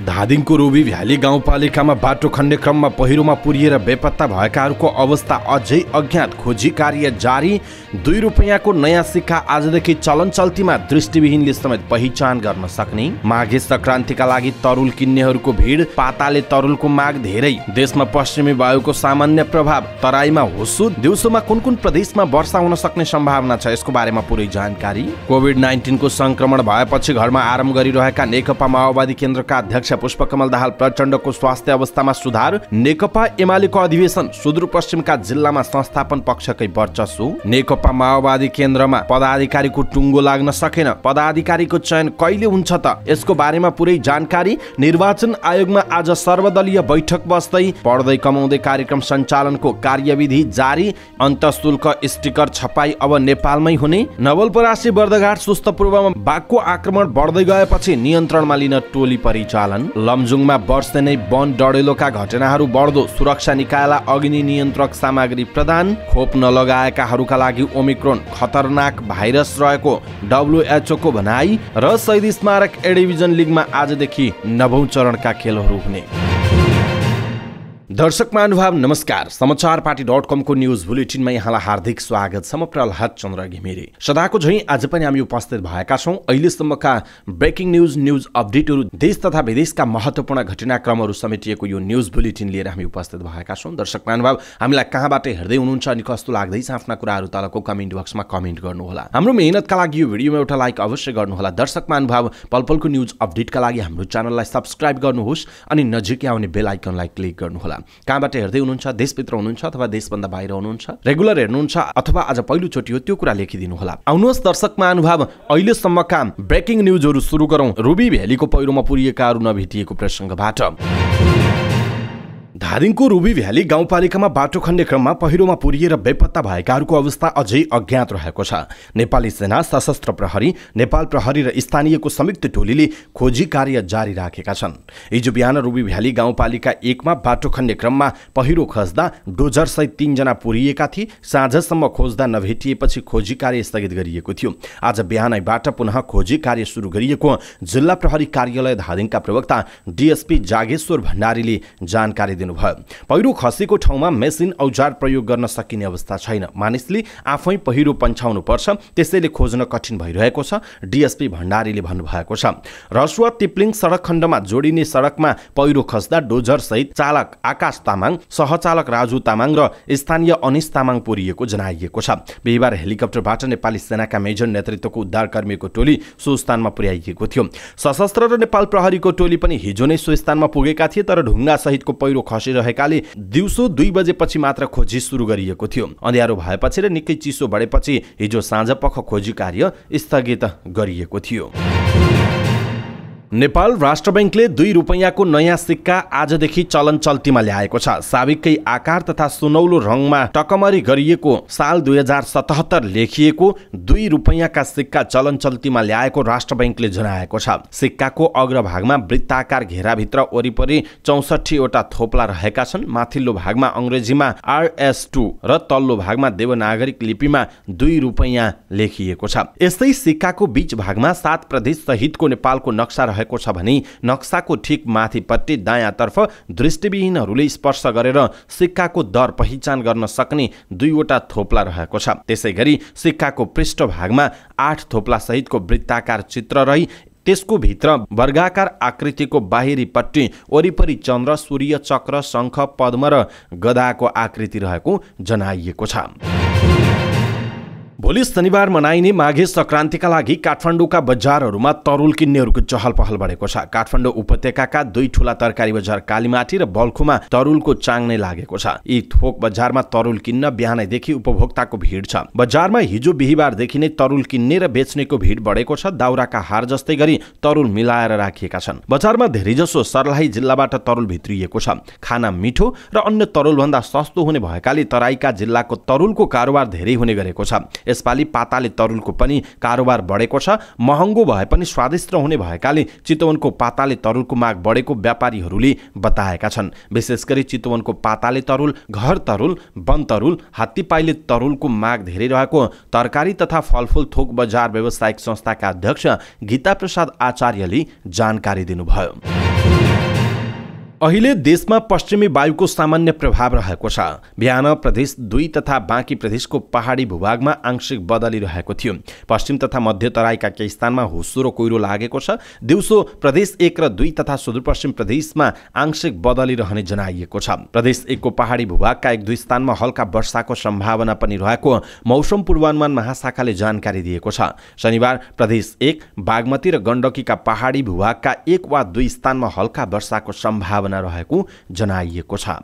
धादिङको ruby valley गाउँपालिकामा बाटो खन्ने क्रममा पहिरोमा पुरिएर बेपत्ता भएकाहरूको अवस्था अझै अज्ञात, खोजी कार्य जारी। 2 रुपैयाँको नयाँ सिक्का आजदेखि चलन चल्तीमा, दृष्टिविहीनले समेत पहिचान गर्न सक्ने। माघे संक्रान्तिका लागि तरुल किन्नेहरूको भिड, पाताले तरुलको माग धेरै। देशमा पश्चिमी वायुको सामान्य प्रभाव, तराईमा हुस्सु। दिउँसोमा कुन कुन प्रदेशमा वर्षा हुन सक्ने सम्भावना छ, यसको बारेमा पुरै जानकारी। कोभिड-19 को संक्रमण भएपछि घरमा आराम गरिरहेका नेकपा माओवादी केन्द्रका अध्यक्ष पुष्पकमल दाहाल प्रचण्डको स्वास्थ्य अवस्थामा सुधार। नेकपा एमालेको अधिवेशन, सुदूरपश्चिमका जिल्लामा संस्थापन पक्षकै वर्चस्व। नेकपा माओवादी केन्द्रमा पदाधिकारीको टुङ्गो लाग्न सकेन, पदाधिकारीको चयन कहिले हुन्छ त, यसको बारेमा पुरै जानकारी। निर्वाचन आयोगमा आज सर्वदलीय बैठक बस्दै, पढ्दै कमाउँदै कार्यक्रम सञ्चालनको कार्यविधि जारी। अन्तशुल्क स्टिकर छपाई अब नेपालमै हुने। नवलपरासी बर्दघाट सुस्त पूर्वमा बाघको आक्रमण बढ्दै गएपछि नियन्त्रणमा लिन टोली परिचालन। लमजुङमा वर्षै नै वन डढेलोका घटनाहरू बढ्दो, सुरक्षा निकायलाई अग्नि नियन्त्रक सामग्री प्रदान। खोप नलगाएकाहरूका लागि ओमिक्रोन खतरनाक भाइरस रहेको WHO को भनाई। र शहीद स्मारक ए डिभिजन लिगमा आजदेखि 9औं चरणका खेलहरू हुने। दर्शक महानुभाव नमस्कार, समाचार पार्टी.com को न्यूज बुलेटिनमा यहाँलाई हार्दिक स्वागत छ। म प्रहलाद चन्द्र घिमिरे। सदाको झैं आज पनि हामी उपस्थित भएका छौं अहिलेसम्मका ब्रेकिङ न्यूज अपडेटहरू, देश तथा विदेशका महत्त्वपूर्ण घटनाक्रमहरू समेटिएको यो न्यूज बुलेटिन लिएर हामी उपस्थित भएका छौं। दर्शक महानुभाव, हामीलाई कहाँबाट हेर्दै हुनुहुन्छ अनि कस्तो लाग्दैछ, आफ्ना कुराहरू तलको कमेन्ट बक्समा कमेन्ट गर्नुहोला। हाम्रो मेहनतका लागि यो भिडियोमा एउटा लाइक अवश्य गर्नुहोला। दर्शक महानुभाव, पलपलको न्यूज अपडेटका लागि हाम्रो च्यानललाई सब्स्क्राइब गर्नुहोस् अनि नजिकै आउने बेल आइकनलाई क्लिक गर्नुहोला। कहाँबाट हेर्दै हुनुहुन्छ, देशभित्र हुनुहुन्छ अथवा देशभन्दा बाहिर हुनुहुन्छ, रेगुलर हेर्नुहुन्छ अथवा आज पहिलोचोटि हो, त्यो कुरा लेखिदिनु होला। आउनुहोस् दर्शक महानुभाव, अहिलेसम्मका ब्रेकिङ न्यूजहरू सुरु गरौँ। रुबी भ्यालीको पहिरोमा पुरिएकाहरू नभेटिएको प्रसङ्गबाट। धादिङको रुबी भ्याली गाउँपालिकामा बाटो खन्ने क्रममा पहिरोमा पुरिएर बेपत्ता भएकाहरूको अवस्था अझै अज्ञात रहेको छ। नेपाली सेना, सशस्त्र प्रहरी, नेपाल प्रहरी र स्थानीयको संयुक्त टोलीले खोजी कार्य जारी राखेका छन्। हिजो बिहान रुबी भ्याली गाउँपालिका 1 मा बाटो खन्ने क्रममा पहिरो खस्दा डोजर सहित 3 जना पुरिएका थिए। साँझसम्म खोज्दा नभेटिएपछि खोजी कार्य स्थगित गरिएको थियो। आज बिहानैबाट पुनः खोजी कार्य सुरु गरिएको जिल्ला प्रहरी कार्यालय धादिङका प्रवक्ता DSP जागेश्वर भण्डारीले जानकारी भयो। पहिरो खसेको ठाउँमा मेसिन औजार प्रयोग गर्न सकिने अवस्था छैन। मानिसले आफै पहिरो पन्छाउनु पर्छ, त्यसैले खोज्न कठिन भइरहेको छ, DSP भण्डारीले भन्नुभएको छ। रसुवा तिप्लिङ सडक खण्डमा जोडिने सडकमा पहिरो खस्दा डोजर सहित चालक आकाश तामाङ, सहचालक राजु तामाङ र स्थानीय अनिश तामाङ पुरिएको जनाइएको छ। बिहिबार हेलिकप्टरबाट नेपाली सेनाका मेजर नेतृत्वको उद्धारकर्मीको टोली सो स्थानमा पुर्याइएको थियो। सशस्त्र र नेपाल प्रहरीको टोली पनि हिजो नै सो स्थानमा पुगेका थिए, तर ढुङ्गा सहितको पहिरो खसिरहेकाले दिउँसो 2 बजेपछि मात्र खोजी सुरु गरिएको थियो। अँध्यारो भएपछि र निकै चिसो बढेपछि हिजो साँझपख खोजी कार्य स्थगित गरिएको थियो। नेपाल राष्ट्र बैंकले 2 रुपैयाँको नयाँ सिक्का आजदेखि चलन चल्तीमा ल्याएको छ। साबिकै आकार तथा सुनौलो रङमा टकमरी गरिएको साल 2077 लेखिएको 2 रुपैयाँका सिक्का चलन चल्तीमा ल्याएको राष्ट्र बैंकले जनाएको छ। सिक्काको अग्रभागमा वृत्ताकार घेराभित्र वरिपरि 64 वटा थोप्ला रहेका छन्। माथिल्लो भागमा अंग्रेजीमा RS2 र तल्लो भागमा देवनागरिक लिपिमा 2 रुपैयाँ लेखिएको छ। यस्तै सिक्काको बीच भागमा 7 प्रदेश सहितको नेपालको नक्सा रहेको छ भने नक्साको ठीक माथिपट्टि दायाँतर्फ दृष्टिविहीनहरूले स्पर्श गरेर सिक्काको दर पहिचान गर्न सक्ने 2 वटा थोप्ला रहेको छ। त्यसैगरी सिक्काको पृष्ठभागमा 8 थोप्ला सहितको वृत्ताकार चित्र रही त्यसको भित्र वर्गाकार आकृतिको बाहिरी पट्टि वरिपरि चन्द्र, सूर्य, चक्र, शङ्ख, पद्म र गदाको आकृति रहेको जनाइएको छ। भोलि शनिबार मनाइने माघे संक्रान्तिका लागि काठमाडौँका बजारहरूमा तरुल किन्नेहरूको चहल पहल बढेको छ। काठमाडौँ उपत्यकाका 2 ठूला तरकारी बजार कालीमाटी र बल्खुमा तरुलको चाङ नै लागेको छ। यी थोक बजारमा तरुल किन्न बिहानैदेखि उपभोक्ताको भिड छ। बजारमा हिजो बिहिबारदेखि नै तरुल किन्ने र बेच्नेको भिड बढेको छ। दाउराका हार जस्तै गरी तरुल मिलाएर राखिएका छन्। बजारमा धेरैजसो सर्लाही जिल्लाबाट तरुल भित्रिएको छ। खाना मिठो र अन्य तरुलभन्दा सस्तो हुने भएकाले तराईका जिल्लाको तरुलको कारोबार धेरै हुने गरेको छ। यसपालि पाताले तरुलको पनि कारोबार बढेको छ। महँगो भए पनि स्वादिष्ट हुने भएकाले चितवनको पाताले तरुलको माग बढेको व्यापारीहरूले बताएका छन्। विशेष गरी चितवनको पाताले तरुल, घर तरुल, वन तरुल, हात्तीपाइले तरुलको माग धेरै रहेको तरकारी तथा फलफुल थोक बजार व्यावसायिक संस्थाका अध्यक्ष गीता प्रसाद आचार्यले जानकारी दिनुभयो। अहिले देशमा पश्चिमी वायुको सामान्य प्रभाव रहेको छ। बिहान प्रदेश 2 तथा बाँकी प्रदेशको पहाडी भूभागमा आंशिक बदली रहेको थियो। पश्चिम तथा मध्य तराईका केही स्थानमा हुस्सो र कुहिरो लागेको छ। दिउँसो प्रदेश 1 र 2 तथा सुदूरपश्चिम प्रदेशमा आंशिक बदली रहने जनाइएको छ। प्रदेश 1 को पहाडी भूभागका 1-2 स्थानमा हल्का वर्षाको सम्भावना पनि रहेको मौसम पूर्वानुमान महाशाखाले जानकारी दिएको छ। शनिबार प्रदेश 1, बागमती र गण्डकीका पहाडी भूभागका 1 वा 2 स्थानमा हल्का वर्षाको सम्भावना रहेको जनाइएको छ।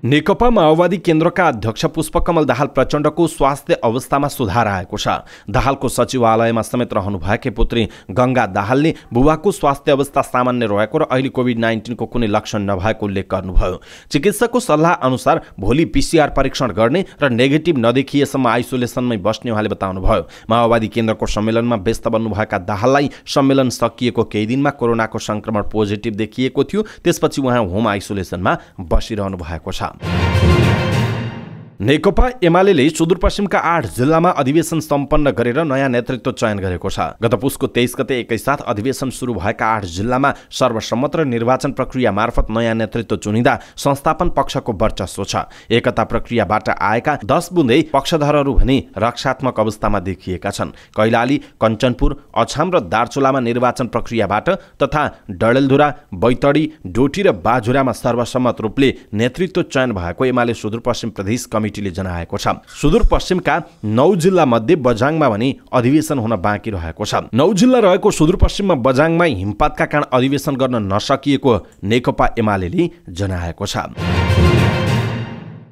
नेकपा माओवादी केन्द्रका अध्यक्ष पुष्पकमल दाहाल प्रचण्डको स्वास्थ्य अवस्थामा सुधार आएको छ। दाहालको सचिवालयमा समेत रहनुभएकी पुत्री गंगा दाहालले बुबाको स्वास्थ्य अवस्था सामान्य रहेको र अहिले कोभिड-19 को कुनै लक्षण नभएको उल्लेख गर्नुभयो। चिकित्सकको सल्लाह अनुसार भोलि पीसीआर परीक्षण गर्ने र नेगेटिभ नदेखिएसम्म आइसोलेसनमै बस्ने उहाँले बताउनुभयो। माओवादी केन्द्रको सम्मेलनमा व्यस्त बन्नुभएका दाहाललाई सम्मेलन सकिएको केही दिनमा कोरोनाको संक्रमण पोजिटिभ देखिएको थियो। त्यसपछि उहाँ होम आइसोलेसनमा बसिरहनु भएको छ। नेकपा एमालेले सुदूरपश्चिमका 8 जिल्लामा अधिवेशन सम्पन्न गरेर नयाँ नेतृत्व चयन गरेको छ। गत पुसको 23 गते एकैसाथ अधिवेशन सुरु भएका 8 जिल्लामा सर्वसम्मत र निर्वाचन प्रक्रिया मार्फत नयाँ नेतृत्व चुनिँदा संस्थापन पक्षको वर्चस्व छ। एकता प्रक्रियाबाट आएका 10 बुँदे पक्षधरहरू भने रक्षात्मक अवस्थामा देखिएका छन्। कैलाली, कञ्चनपुर, अछाम र दार्चुलामा निर्वाचन प्रक्रियाबाट तथा डडेलधुरा, बैतडी, डोटी र बाजुरामा सर्वसम्मत रूपले नेतृत्व चयन भएको एमाले सुदूरपश्चिम प्रदेश कमिटीले जनाएको छ। सुदूरपश्चिमका 9 जिल्ला मध्ये बझाङमा भने अधिवेशन हुन बाँकी रहेको छ। 9 जिल्ला रहेको सुदूरपश्चिममा बझाङमा हिमपातका कारण अधिवेशन गर्न नसकिएको नेकपा एमालेले जनाएको छ।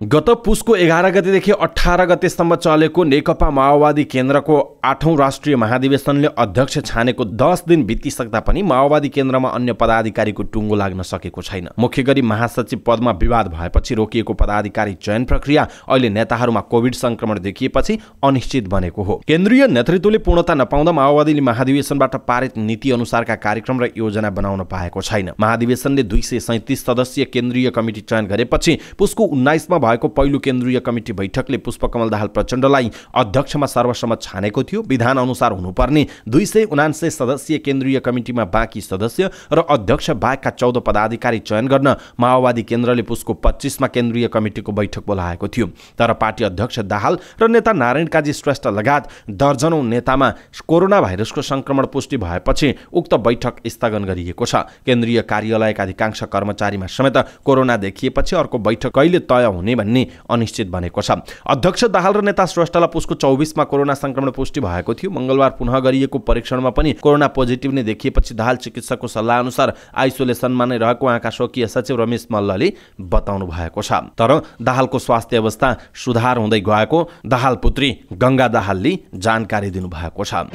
गत पुसको 11 गतेदेखि 18 गतेसम्म चलेको नेकपा माओवादी केन्द्रको 8औं राष्ट्रिय महाधिवेशनले अध्यक्ष छानेको 10 दिन बितिसक्दा पनि माओवादी केन्द्रमा अन्य पदाधिकारीको टुङ्गो लाग्न सकेको छैन। मुख्य गरी महासचिव पदमा विवाद भएपछि रोकिएको पदाधिकारी चयन प्रक्रिया अहिले नेताहरूमा कोभिड संक्रमण देखिएपछि अनिश्चित बनेको हो। केन्द्रीय नेतृत्वले पूर्णता नपाउँदा माओवादीले महाधिवेशनबाट पारित नीति अनुसारका कार्यक्रम र योजना बनाउन पाएको छैन। महाधिवेशनले 237 सदस्यीय केन्द्रीय कमिटी चयन गरेपछि पुसको 19 मा भएको पहिलो केन्द्रीय कमिटी बैठकले पुष्पकमल दाहाल प्रचण्डलाई अध्यक्षमा सर्वसम्मत छानेको थियो। विधान अनुसार हुनुपर्ने 279 सदस्यीय केन्द्रीय कमिटीमा बाँकी सदस्य र अध्यक्ष बाहेकका 14 पदाधिकारी चयन गर्न माओवादी केन्द्रले पुसको 25 मा केन्द्रीय कमिटीको बैठक बोलाएको थियो। तर पार्टी अध्यक्ष दाहाल र नेता नारायण काजी श्रेष्ठ लगायत दर्जनौं नेतामा कोरोना भाइरसको संक्रमण पुष्टि भएपछि उक्त बैठक स्थगन गरिएको छ। केन्द्रीय कार्यालयका अधिकांश कर्मचारीमा समेत कोरोना देखिएपछि अर्को बैठक कहिले तय हुने भन्ने अनिश्चित बनेको छ। अध्यक्ष दाहाल र नेता श्रेष्ठलाई पुसको 24 मा कोरोना संक्रमण पुष्टि भएको थियो। मंगलबार पुनः गरिएको परीक्षणमा पनि कोरोना पोजिटिभ नै देखिएपछि दाहाल चिकित्सकको सल्लाह अनुसार आइसोलेसनमा नै रहेको उहाँका स्वकीय सचिव रमेश मल्लले बताउनु भएको छ। तर दाहालको स्वास्थ्य अवस्था सुधार हुँदै गएको दाहाल पुत्री गंगा दाहालले जानकारी दिनुभएको छ।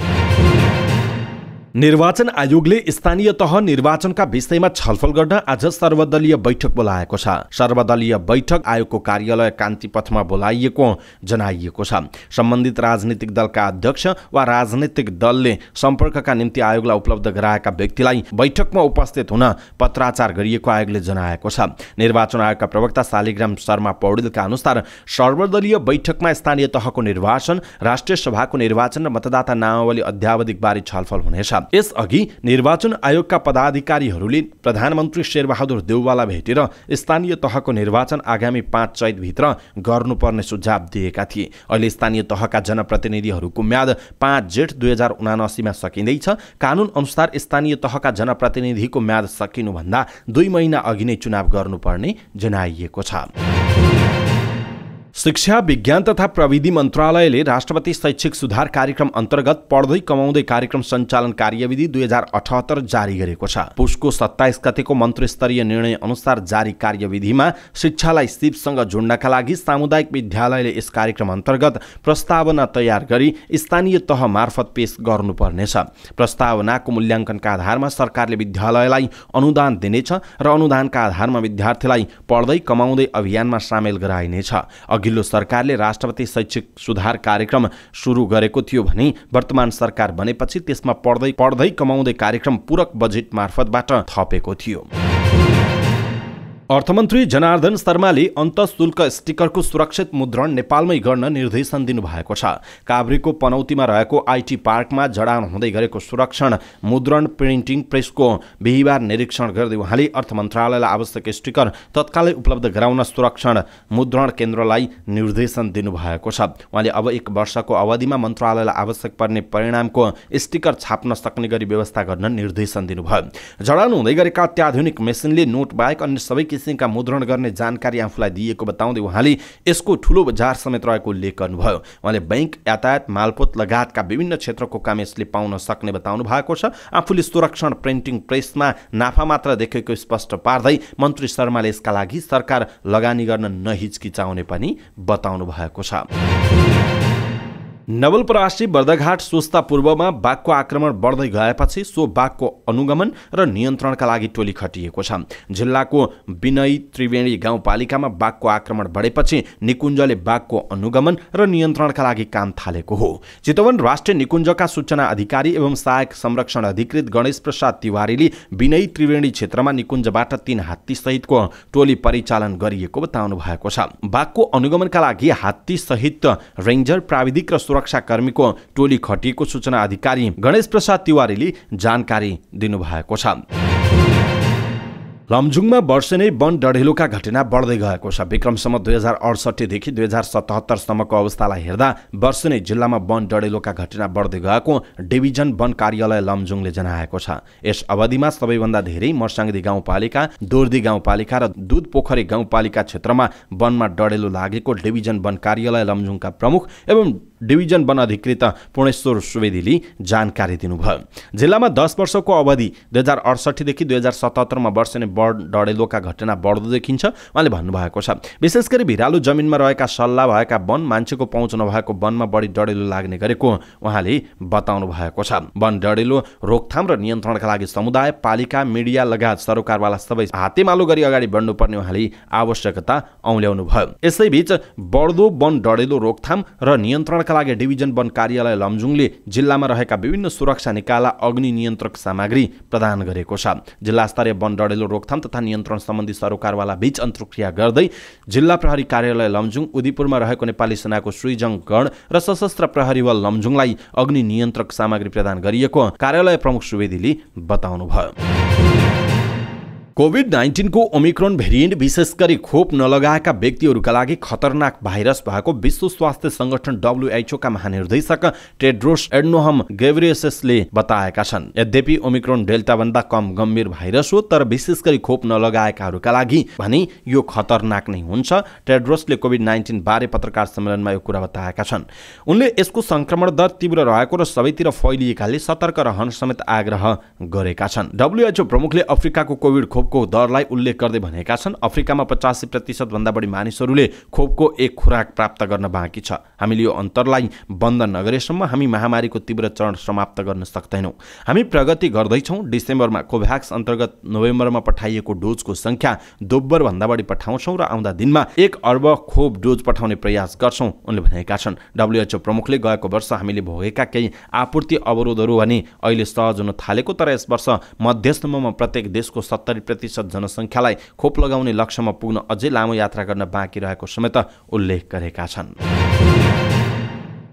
निर्वाचन आयोगले स्थानीय तह निर्वाचनका विषयमा छलफल गर्न आज सर्वदलीय बैठक बोलाएको छ। सर्वदलीय बैठक आयोगको कार्यालय कान्तिपथमा बोलाइएको जनाइएको छ। सम्बन्धित राजनीतिक दलका अध्यक्ष वा राजनीतिक दलले सम्पर्कका निम्ति आयोगलाई उपलब्ध गराएका व्यक्तिलाई बैठकमा उपस्थित हुन पत्राचार गरिएको आयोगले जनाएको छ। निर्वाचन आयोगका प्रवक्ता शालिग्राम शर्मा पौडेलका अनुसार सर्वदलीय बैठकमा स्थानीय तहको निर्वाचन, राष्ट्रिय सभाको निर्वाचन र मतदाता नामावली अध्यावधिक बारे छलफल हुनेछ। यसअघि निर्वाचन आयोगका पदाधिकारीहरूले प्रधानमन्त्री शेरबहादुर देउवालाई भेटेर स्थानीय तहको निर्वाचन आगामी 5 चैतभित्र गर्नुपर्ने सुझाव दिएका थिए। अहिले स्थानीय तहका जनप्रतिनिधिहरूको म्याद 5 जेठ 2079 मा सकिँदैछ। कानुन अनुसार स्थानीय तहका जनप्रतिनिधिको म्याद सकिनुभन्दा 2 महिना अघि नै चुनाव गर्नुपर्ने जनाइएको छ। शिक्षा, विज्ञान तथा प्रविधि मन्त्रालयले राष्ट्रपति शैक्षिक सुधार कार्यक्रम अन्तर्गत पढ्दै कमाउँदै कार्यक्रम सञ्चालन कार्यविधि 2078 जारी गरेको छ। पुसको 27 गतेको मन्त्रीस्तरीय निर्णय अनुसार जारी कार्यविधिमा शिक्षालाई सिपसँग जोड्नका लागि सामुदायिक विद्यालयले यस कार्यक्रम अन्तर्गत प्रस्तावना तयार गरी स्थानीय तह मार्फत पेश गर्नुपर्नेछ। प्रस्तावनाको मूल्याङ्कनका आधारमा सरकारले विद्यालयलाई अनुदान दिनेछ र अनुदानका आधारमा विद्यार्थीलाई पढ्दै कमाउँदै अभियानमा सामेल गराइनेछ। अघिल्लो सरकारले राष्ट्रपति शैक्षिक सुधार कार्यक्रम सुरु गरेको थियो भने वर्तमान सरकार बनेपछि त्यसमा पढ्दै कमाउँदै कार्यक्रम पूरक बजेट मार्फतबाट थपेको थियो। अर्थमन्त्री जनार्दन शर्माले अन्तःशुल्क स्टिकरको सुरक्षित मुद्रण नेपालमै गर्न निर्देशन दिनुभएको छ। काभ्रेको पनौतीमा रहेको आइटी पार्कमा जडान हुँदै गरेको सुरक्षण मुद्रण प्रिन्टिङ प्रेसको बिहिबार निरीक्षण गर्दै उहाँले अर्थ मन्त्रालयलाई आवश्यक स्टिकर तत्कालै उपलब्ध गराउन सुरक्षण मुद्रण केन्द्रलाई निर्देशन दिनुभएको छ। उहाँले अब 1 वर्षको अवधिमा मन्त्रालयलाई आवश्यक पर्ने परिणामको स्टिकर छाप्न सक्ने गरी व्यवस्था गर्न निर्देशन दिनुभयो। जडान हुँदै गरेका अत्याधुनिक मेसिनले नोट बाहेक अन्य सबै किसिमका मुद्रण गर्ने जानकारी आफूलाई दिएको बताउँदै उहाँले यसको ठूलो बजार समेत रहेको उल्लेख गर्नुभयो। उहाँले बैंक, यातायात, मालपोत लगायतका विभिन्न क्षेत्रको काम यसले पाउन सक्ने बताउनु भएको छ। आफूले सुरक्षण प्रिन्टिङ प्रेसमा नाफा मात्र देखेको स्पष्ट पार्दै मन्त्री शर्माले यसका लागि सरकार लगानी गर्न नहिचकिचाउने पनि बताउनु भएको छ। नवलपरासी बर्दघाट सोस्ता पूर्वमा बाघको आक्रमण बढ्दै गएपछि सो बाघको अनुगमन र नियन्त्रणका लागि टोली खटिएको छ। जिल्लाको विनयी त्रिवेणी गाउँपालिकामा बाघको आक्रमण बढेपछि निकुञ्जले बाघको अनुगमन र नियन्त्रणका लागि काम थालेको हो। चितवन राष्ट्रिय निकुञ्जका सूचना अधिकारी एवं सहायक संरक्षण अधिकृत गणेश प्रसाद तिवारीले विनयी त्रिवेणी क्षेत्रमा निकुञ्जबाट 3 हात्ती सहितको टोली परिचालन गरिएको बताउनु भएको छ। बाघको अनुगमनका लागि हात्ती सहित रेन्जर, प्राविधिक र सुरक्षाकर्मीको टोली खटिएको सूचना अधिकारी गणेश प्रसाद तिवारीले जानकारी दिनुभएको छ। लमजुङमा वर्षेनै वन डढेलोका घटना बढ्दै गएको छ। विक्रमसम्म 2068 देखि 2077 सम्मको अवस्थालाई हेर्दा वर्षेनै जिल्लामा वन डढेलोका घटना बढ्दै गएको डिभिजन वन कार्यालय लमजुङले जनाएको छ। यस अवधिमा सबैभन्दा धेरै मर्साङदी गाउँपालिका, दोर्दी गाउँपालिका र दुध पोखरी गाउँपालिका क्षेत्रमा वनमा डढेलो लागेको डिभिजन वन कार्यालय लमजुङका प्रमुख एवं डिभिजन वन अधिकृत पूर्णेश्वर सुवेदीले जानकारी दिनुभयो। जिल्लामा 10 वर्षको अवधि 2068 देखि 2077 मा वर्षेनै वन डढेलोका घटना बढ्दो देखिन्छ। उहाँले भन्नुभएको छ, विशेष गरी भिरालो जमिनमा रहेका सल्ला भएका वन, मान्छेको पहुँच नभएको वनमा बढी डढेलो लाग्ने गरेको उहाँले बताउनु भएको छ। वन डढेलो रोकथाम र नियन्त्रणका लागि समुदाय, पालिका, मिडिया लगायत सरकारवाला सबै हातेमालो गरी अगाडि बढ्नुपर्ने उहाँले आवश्यकता औल्याउनु भयो। यसैबीच बढ्दो वन डढेलो रोकथाम र नियन्त्रणका लागि डिभिजन वन कार्यालय लमजुङले जिल्लामा रहेका विभिन्न सुरक्षा निकायलाई अग्नि नियन्त्रक सामग्री प्रदान गरेको छ। जिल्ला स्तरीय वन डढेलो रोकथाम तथा नियन्त्रण सम्बन्धी सरकारवाला बीच अन्तर्क्रिया गर्दै जिल्ला प्रहरी कार्यालय लमजुङ, उदिपुरमा रहेको नेपाली सेनाको श्रीजङ गण र सशस्त्र प्रहरी बल लमजुङलाई अग्नि नियन्त्रक सामग्री प्रदान गरिएको कार्यालय प्रमुख सुवेदीले बताउनुभयो। कोभिड-19 को ओमिक्रोन भेरिएन्ट विशेष गरी खोप नलगाएका व्यक्तिहरूका लागि खतरनाक भाइरस भएको विश्व स्वास्थ्य संगठन WHO का महानिर्देशक टेड्रोस एड्नोहम गेब्रेयेससले बताएका छन्। यद्यपि ओमिक्रोन डेल्टा भन्दा कम गम्भीर भाइरस हो, तर विशेष गरी खोप नलगाएकाहरूका लागि भने यो खतरनाक नै हुन्छ। टेड्रोसले कोभिड-19 बारे पत्रकार सम्मेलनमा यो कुरा बताएका छन्। उनले यसको संक्रमण दर तीव्र रहेको र सबैतिर फैलिएकाले सतर्क रहन समेत आग्रह गरेका छन्। WHO प्रमुखले अफ्रिकाको कोभिड खोपको दरलाई उल्लेख गर्दै भनेका छन्, अफ्रिकामा 85% भन्दा बढी मानिसहरूले खोपको 1 खुराक प्राप्त गर्न बाँकी छ। हामीले यो अन्तरलाई बन्द नगरेसम्म हामी महामारीको तीव्र चरण समाप्त गर्न सक्दैनौँ। हामी प्रगति गर्दैछौँ। डिसेम्बरमा कोभ्याक्स अन्तर्गत नोभेम्बरमा पठाइएको डोजको संख्या दोब्बर भन्दा बढी पठाउँछौँ र आउँदा दिनमा 1 अर्ब खोप डोज पठाउने प्रयास गर्छौँ, उनले भनेका छन्। WHO प्रमुखले गएको वर्ष हामीले भोगेका केही आपूर्ति अवरोधहरू भने अहिले सहज हुन थालेको, तर यस वर्ष मध्यसम्ममा प्रत्येक देशको 70% जनसङ्ख्यालाई खोप लगाउने लक्ष्यमा पुग्न अझै लामो यात्रा गर्न बाँकी रहेको समेत उल्लेख गरेका छन्।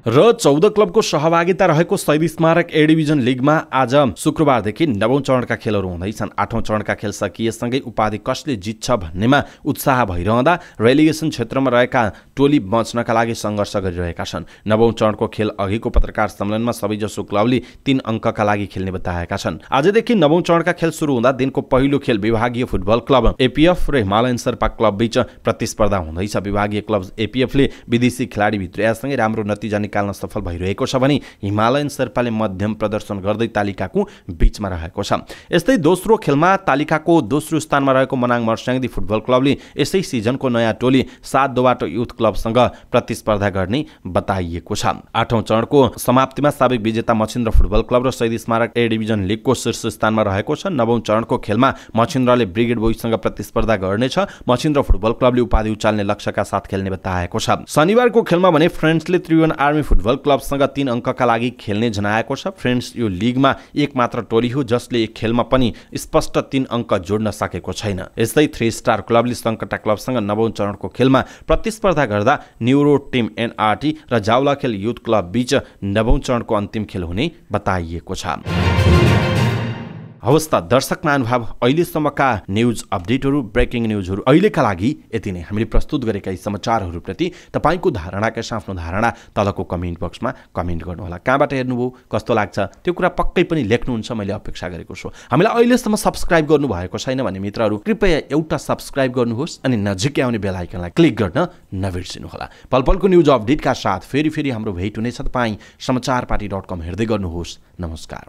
र 14 क्लबको सहभागिता रहेको शहीद स्मारक ए डिभिजन लिगमा आज शुक्रबारदेखि 9औं चरणका खेलहरू हुँदैछन्। 8औं चरणका खेल सकिएसँगै उपाधि कसले जित्छ भन्नेमा उत्साह भइरहँदा रेलिगेसन क्षेत्रमा रहेका टोली बच्नका लागि सङ्घर्ष गरिरहेका छन्। 9औं चरणको खेल अघिको पत्रकार सम्मेलनमा सबैजसो क्लबले 3 अङ्कका लागि खेल्ने बताएका छन्। आजदेखि 9औं चरणका खेल सुरु हुँदा दिनको पहिलो खेल विभागीय फुटबल क्लब एपीएफ र हिमालयन शेर्पा क्लब बीच प्रतिस्पर्धा हुँदैछ। विभागीय क्लब एपीएफले विदेशी खेलाडी भित्र्यासँगै राम्रो नतिजा निकाल्न सफल भइरहेको छ भने हिमालयन शेर्पाले मध्यम प्रदर्शन गर्दै तालिकाको बीचमा रहेको छ। यस्तै दोस्रो खेलमा तालिकाको दोस्रो स्थानमा रहेको मनाङ मर्स्याङदी फुटबल क्लबले यसै सिजनको नयाँ टोली 7 दोबाटो युथ क्लबसँग प्रतिस्पर्धा गर्ने बताइएको छ। 8औं चरणको समाप्तिमा साबिक विजेता मछिन्द्र फुटबल क्लब र शहीद स्मारक ए डिभिजन लिगको शीर्ष स्थानमा रहेको छ। 9औं चरणको खेलमा मछिन्द्रले ब्रिगेड बोइजसँग प्रतिस्पर्धा गर्नेछ। मछिन्द्र फुटबल क्लबले उपाधि उचाल्ने लक्ष्यका साथ खेल्ने बताएको छ। शनिबारको खेलमा भने फ्रेन्ड्सले त्रिभुवन आर्मी फुटबल क्लबसँग 3 अङ्कका लागि खेल्ने जनाएको छ। फ्रेन्ड्स, यो लिगमा एक मात्र टोली हो जसले एक खेलमा पनि स्पष्ट 3 अङ्क जोड्न सकेको छैन। यस्तै 3 स्टार क्लबले सङ्कटा क्लबसँग 9औं चरणको खेलमा प्रतिस्पर्धा गर्दा न्युरो टिम एनआरटी र जावलाखेल युथ क्लब बीच 9औं चरणको अन्तिम खेल हुने बताइएको छ। हवस् त दर्शक महानुभाव, अहिलेसम्मका न्युज अपडेटहरू, ब्रेकिङ न्युजहरू अहिलेका लागि यति नै। हामीले प्रस्तुत गरेका यी समाचारहरूप्रति तपाईँको धारणाका आफ्नो धारणा तलको कमेन्ट बक्समा कमेन्ट गर्नुहोला। कहाँबाट हेर्नुभयो, कस्तो लाग्छ त्यो कुरा पक्कै पनि लेख्नुहुन्छ, मैले अपेक्षा गरेको छु। हामीलाई अहिलेसम्म सब्स्क्राइब गर्नुभएको छैन भने मित्रहरू कृपया एउटा सब्स्क्राइब गर्नुहोस् अनि नजिकै आउने बेल आइकनलाई क्लिक गर्न नबिर्सिनुहोला। पलपलको न्युज अपडेटका साथ फेरि हाम्रो भेट हुनेछ। तपाईँ समाचारपाटी.com हेर्दै गर्नुहोस्। नमस्कार।